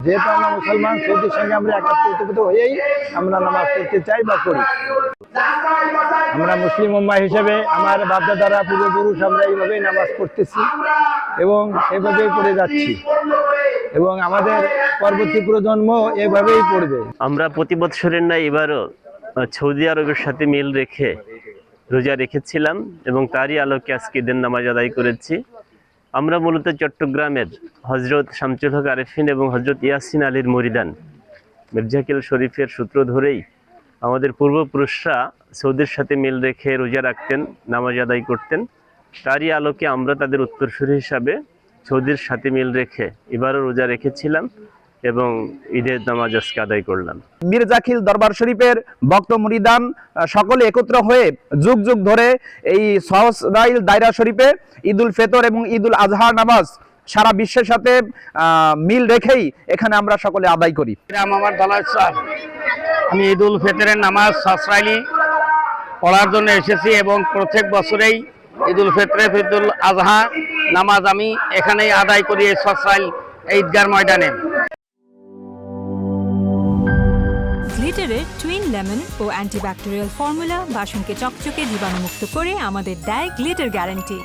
যেহেতু আমরা মুসলমান, সৌদির সঙ্গে আমরা একাত্মীভূত হয়েই আমরা নামাজ পড়তে চাই বা করি। আমরা মুসলিম উম্মাহ হিসেবে আমার বাপদাদারা পূর্বপুরুষ আমরা এইভাবেই নামাজ পড়তেছি এবং এভাবেই পড়ে যাচ্ছি এবং আমাদের পরবর্তী প্রজন্ম এভাবেই পড়বে। আমরা প্রতি বছরের ন্যায় এবারও সৌদি আরবের সাথে মিল রেখে রোজা রেখেছিলাম এবং তারই আলোকে আজকে ঈদের নামাজ আদায় করেছি। আমরা মূলত চট্টগ্রামের হজরত শামসুল হক আরেফিন এবং হজরত ইয়াসিন আলীর মরিদান মির্জাকিল শরীফের সূত্র ধরেই আমাদের পূর্বপুরুষরা সৌদির সাথে মিল রেখে রোজা রাখতেন, নামাজ আদায় করতেন। তারই আলোকে আমরা তাদের উত্তরসূরি হিসাবে সৌদির সাথে মিল রেখে এবারও রোজা রেখেছিলাম এবং ঈদের নামাজ আজকে আদায় করলাম। মির্জাখিল দরবার শরীফের ভক্ত মুরিদান সকলে একত্র হয়ে যুগ যুগ ধরে এই সহস্রাইল দায়রা শরীফে ঈদুল ফিতর এবং ঈদুল আজহার নামাজ সারা বিশ্বের সাথে মিল রেখেই এখানে আমরা সকলে আদায় করি। আমার দালাল স্যার, আমি ঈদুল ফিতরের নামাজ সহস্রাইলি পড়ার জন্য এসেছি এবং প্রত্যেক বছরেই ঈদুল ফিতর ঈদুল আজহা নামাজ আমি এখানেই আদায় করি এই সহস্রাইল ঈদগার ময়দানে। গ্লিটারের টুইন লেমন ও অ্যান্টিব্যাকটেরিয়াল ফর্মুলা বাসনকে চকচকে জীবাণুমুক্ত করে আমাদের দেয় গ্লিটার গ্যারান্টি।